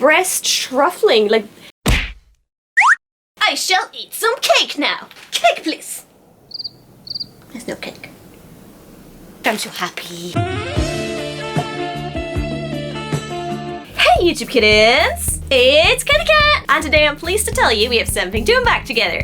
breast truffling, like... I shall eat some cake now. Cake, please. There's no cake. I'm so happy. Hey YouTube kittens! It's Cathy Cat! And today I'm pleased to tell you we have something to unpack together.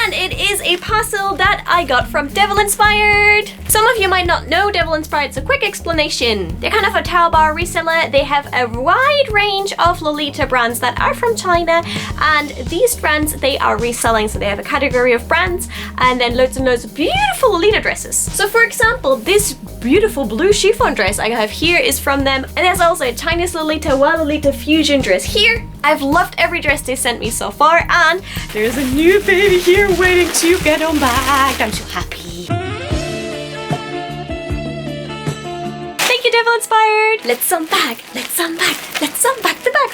And it is a parcel that I got from DevilInspired. Some of you might not know DevilInspired, so quick explanation. They're kind of a Taobao reseller. They have a wide range of Lolita brands that are from China, and these brands they are reselling. So they have a category of brands and then loads and loads of beautiful Lolita dresses. So for example, this beautiful blue chiffon dress I have here is from them, and there's also a Chinese Lolita, Wild Lolita fusion dress here. I've loved every dress they sent me so far, and there's a new baby here waiting to get unpacked. I'm so happy. Thank you, DevilInspired. Let's unpack the bag.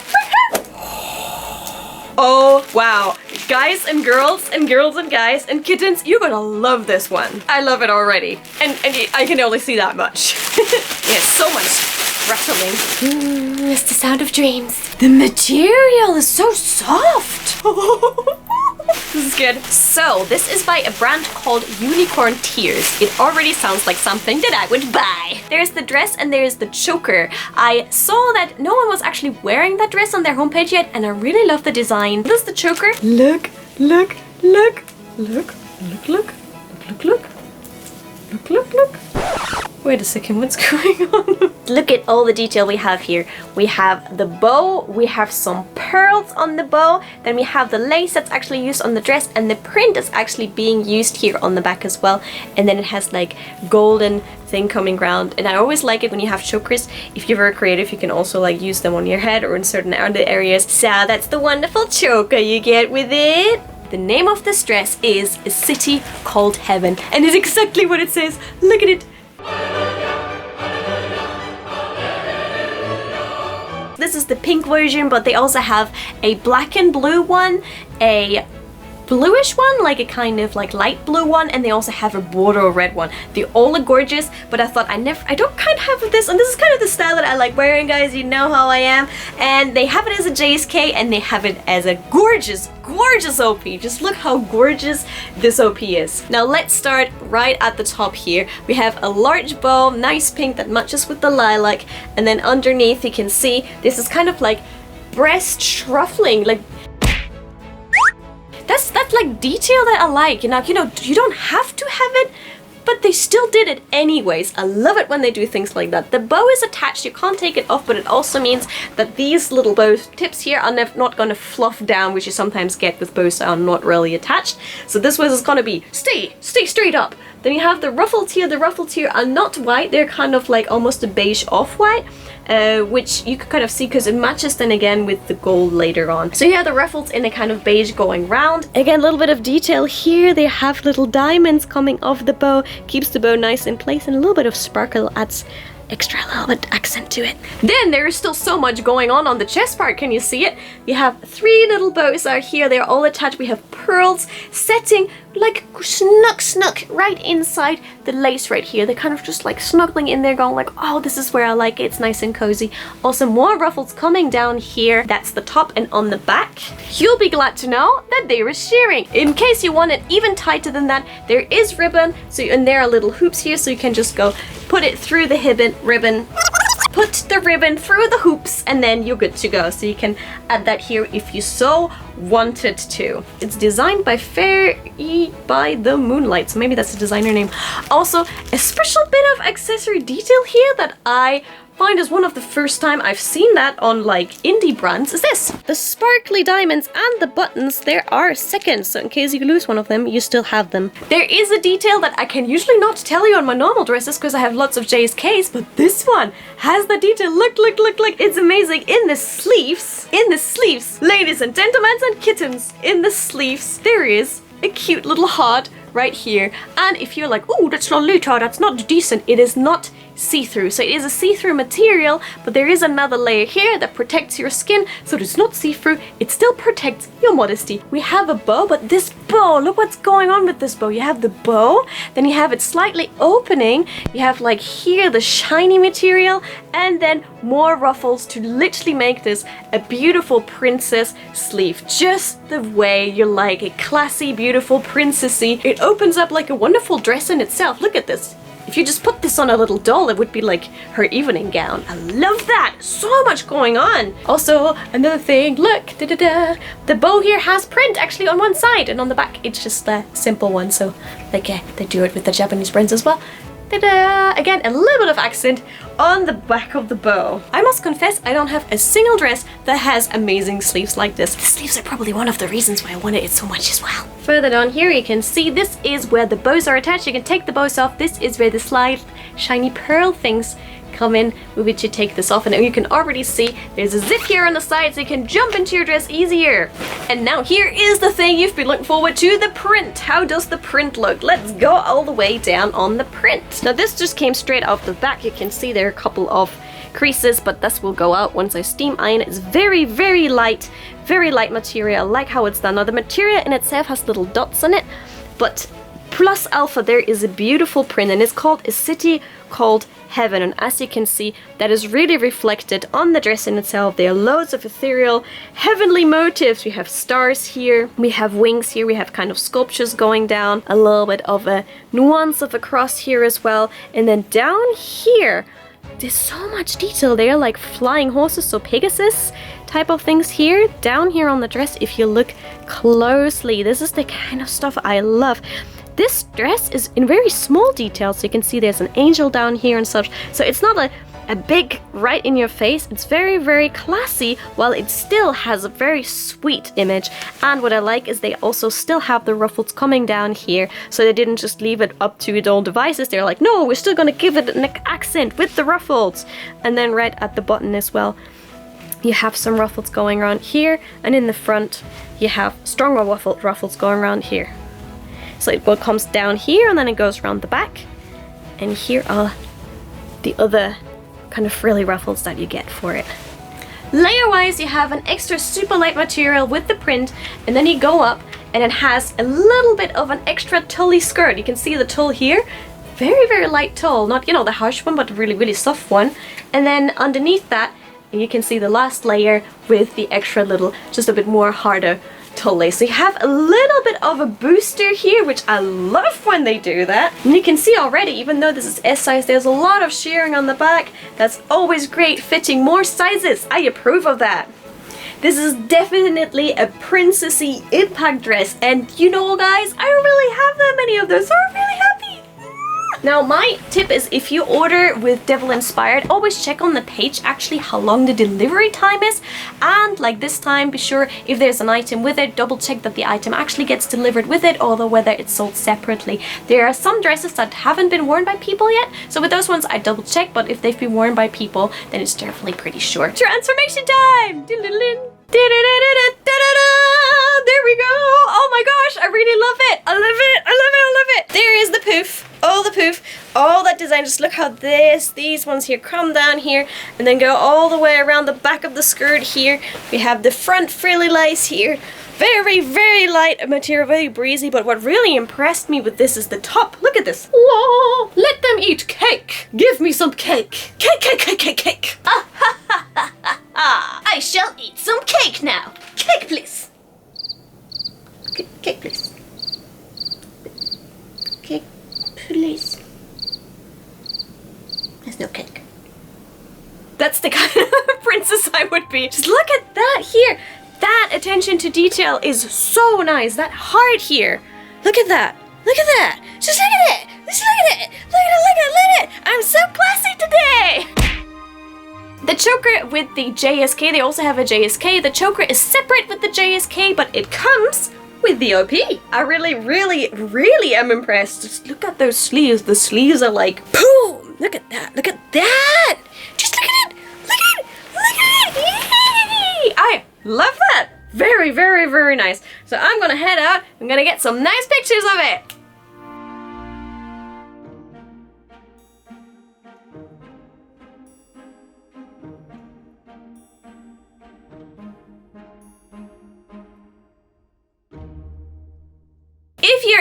Oh wow, guys and girls and guys and kittens, you're gonna love this one. I love it already, and I can only see that much. Yes, so much rattling. It's the sound of dreams. The material is so soft. This is good. So this is by a brand called Unicorn Tears. It already sounds like something that I would buy. There's the dress and there's the choker. I saw that no one was actually wearing that dress on their homepage yet, and I really love the design. This is the choker. Look. Wait a second, what's going on? Look at all the detail we have here. We have the bow, we have some pearls on the bow, then we have the lace that's actually used on the dress, and the print is actually being used here on the back as well. And then it has like golden thing coming around. And I always like it when you have chokers. If you're very creative, you can also like use them on your head or in certain other areas. So that's the wonderful choker you get with it. The name of this dress is City Called Heaven, and it's exactly what it says. Look at it. This is the pink version, but they also have a black and blue one, a bluish one, like a kind of like light blue one, and they also have a bordeaux red one. They all look gorgeous, but I thought I don't kind of have this, and this is kind of the style that I like wearing, guys. You know how I am. And they have it as a JSK, and they have it as a gorgeous OP. Just look how gorgeous this OP is. Now let's start right at the top here. We have a large bow, nice pink that matches with the lilac, and then underneath you can see this is kind of like breast truffling, like that's like detail that I like. You know, you don't have to have it, but they still did it anyways. I love it when they do things like that. The bow is attached, you can't take it off, but it also means that these little bow tips here are not going to fluff down, which you sometimes get with bows that are not really attached. So this one is going to be stay straight up. Then you have the ruffles here. The ruffles here are not white, they're kind of like almost a beige off-white, which you can kind of see because it matches then again with the gold later on. So you have the ruffles in a kind of beige going round. Again, a little bit of detail here. They have little diamonds coming off the bow, keeps the bow nice in place, and a little bit of sparkle adds extra little bit accent to it. Then there is still so much going on the chest part. Can you see it? We have 3 little bows out here. They're all attached. We have pearls setting like snuck right inside the lace right here. They're kind of just like snuggling in there, going like, oh, this is where I like it. It's nice and cozy. Also more ruffles coming down here. That's the top, and on the back you'll be glad to know that they were shearing. In case you want it even tighter than that, there is ribbon. So and there are little hoops here, so you can just go put it through the ribbon, put the ribbon through the hoops, and then you're good to go. So you can add that here if you so wanted to. It's designed by Fairy by the Moonlight, so maybe that's the designer name. Also, a special bit of accessory detail here that I find is one of the first time I've seen that on like indie brands is this. The sparkly diamonds and the buttons, there are seconds, so in case you lose one of them, you still have them. There is a detail that I can usually not tell you on my normal dresses because I have lots of JSKs, but this one has the detail. Look, it's amazing. In the sleeves, ladies and gentlemen and kittens, in the sleeves, there is a cute little heart right here. And if you're like, oh, that's Lolita, that's not decent, it is not see-through. So it is a see-through material, but there is another layer here that protects your skin, so it's not see-through. It still protects your modesty. We have a bow, but this bow, look what's going on with this bow. You have the bow, then you have it slightly opening. You have like here the shiny material, and then more ruffles to literally make this a beautiful princess sleeve, just the way you like a classy, beautiful princessy. It opens up like a wonderful dress in itself. Look at this. If you just put this on a little doll, it would be like her evening gown. I love that. So much going on. Also, another thing, look, the bow here has print actually on one side, and on the back it's just a simple one. So like they do it with the Japanese prints as well. Again, a little bit of accent on the back of the bow. I must confess, I don't have a single dress that has amazing sleeves like this. The sleeves are probably one of the reasons why I wanted it so much as well. Further down here, you can see this is where the bows are attached. You can take the bows off. This is where the slide shiny pearl things come in, with which you take this off, and you can already see there's a zip here on the side so you can jump into your dress easier. And now here is the thing you've been looking forward to, the print. How does the print look? Let's go all the way down on the print. Now this just came straight off the back. You can see there are a couple of creases, but this will go out once I steam iron it. It's very, very light material. I like how it's done. Now the material in itself has little dots on it, but plus alpha there is a beautiful print, and it's called A City Called Heaven, and as you can see, that is really reflected on the dress in itself. There are loads of ethereal heavenly motifs. We have stars here, we have wings here, we have kind of sculptures going down, a little bit of a nuance of a cross here as well, and then down here there's so much detail there, like flying horses, so Pegasus type of things here. Down here on the dress, if you look closely, this is the kind of stuff I love. This dress is in very small details, so you can see there's an angel down here and such. So it's not a big right in your face. It's very, very classy, while it still has a very sweet image. And what I like is they also still have the ruffles coming down here, so they didn't just leave it up to your own devices. They're like, no, we're still gonna give it an accent with the ruffles. And then right at the button as well, you have some ruffles going around here, and in the front you have stronger ruffles going around here. So it comes down here, and then it goes around the back, and here are the other kind of frilly ruffles that you get for it. Layer wise, you have an extra super light material with the print, and then you go up and it has a little bit of an extra tully skirt. You can see the tulle here, very, very light tulle, not, you know, the harsh one, but really, really soft one. And then underneath that, you can see the last layer with the extra little, just a bit more harder tulle lace. So you have a little bit of a booster here, which I love when they do that. And you can see already, even though this is S size, there's a lot of shearing on the back. That's always great, fitting more sizes. I approve of that. This is definitely a princessy impact dress, and you know guys, I don't really have that many of those, so I'm really happy. Now my tip is, if you order with DevilInspired, always check on the page actually how long the delivery time is, and like this time, be sure if there's an item with it, double check that the item actually gets delivered with it, or whether it's sold separately. There are some dresses that haven't been worn by people yet, so with those ones I double check, but if they've been worn by people, then it's definitely pretty sure. Transformation time! There we go! Oh my gosh, I really love it! I love it! I love it! I love it! There is the poof! All the poof, all that design. Just look how these ones here come down here and then go all the way around the back of the skirt here. We have the front frilly lace here. Very, very light material, very breezy, but what really impressed me with this is the top. Look at this. Whoa. Let them eat cake. Give me some cake. Cake, cake, cake, cake, cake. Ah, ha, ha, ha, ha, ha. I shall eat some cake now. Cake, please. Cake, please. Cake, please. There's no cake. That's the kind of princess I would be. Just look at that here. That attention to detail is so nice. That heart here. Look at that. Look at that. Just look at it. Just look at it. Look at it. Look at it. Look at it. I'm so classy today. The choker with the JSK, they also have a JSK. The choker is separate with the JSK, but it comes with the OP. I really, really, really am impressed. Just look at those sleeves. The sleeves are like, boom. Look at that. Look at that. Just look at it. Look at it. Look at it. Yay! I love that. Very, very, very nice. So I'm gonna head out. I'm gonna get some nice pictures of it.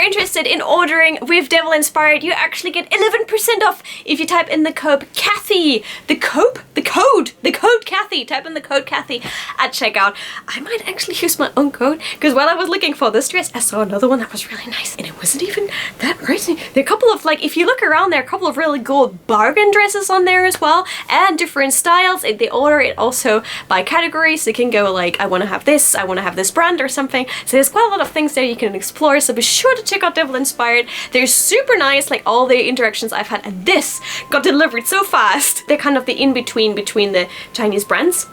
interested in ordering with DevilInspired, you actually get 11% off if you type in the code Cathy. The code Cathy. Type in the code Cathy at checkout. I might actually use my own code because while I was looking for this dress, I saw another one that was really nice and it wasn't even that pricey. There are a couple of, like, if you look around, there are a couple of really good bargain dresses on there as well, and different styles. They order it also by categories. So you can go like, I want to have this brand or something. So there's quite a lot of things there you can explore. So be sure to check out DevilInspired. They're super nice, like all the interactions I've had, and this got delivered so fast. They're kind of the in-between between the Chinese brands.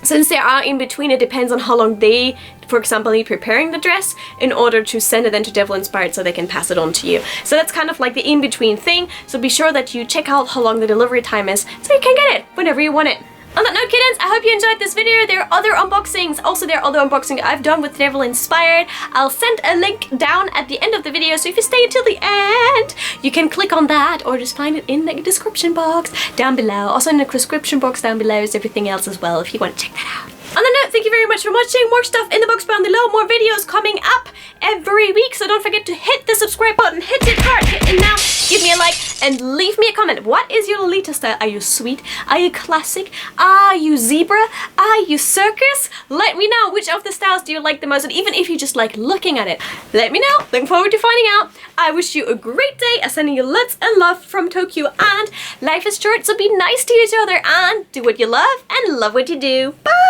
Since they are in between, it depends on how long they, for example, need preparing the dress in order to send it then to DevilInspired so they can pass it on to you. So that's kind of like the in-between thing. So be sure that you check out how long the delivery time is so you can get it whenever you want it. On that note, kittens, I hope you enjoyed this video. There are other unboxings. Also, there are other unboxings I've done with DevilInspired. I'll send a link down at the end of the video, so if you stay until the end, you can click on that or just find it in the description box down below. Also in the description box down below is everything else as well if you want to check that out. On that note, thank you very much for watching. More stuff in the box down below. More videos coming up every week. So don't forget to hit the subscribe button, hit it hard, hit it now, give me a like, and leave me a comment. What is your Lolita style? Are you sweet? Are you classic? Are you zebra? Are you circus? Let me know which of the styles do you like the most. And even if you just like looking at it, let me know. Looking forward to finding out. I wish you a great day. I'm sending you lots of love from Tokyo. And life is short, so be nice to each other and do what you love and love what you do. Bye!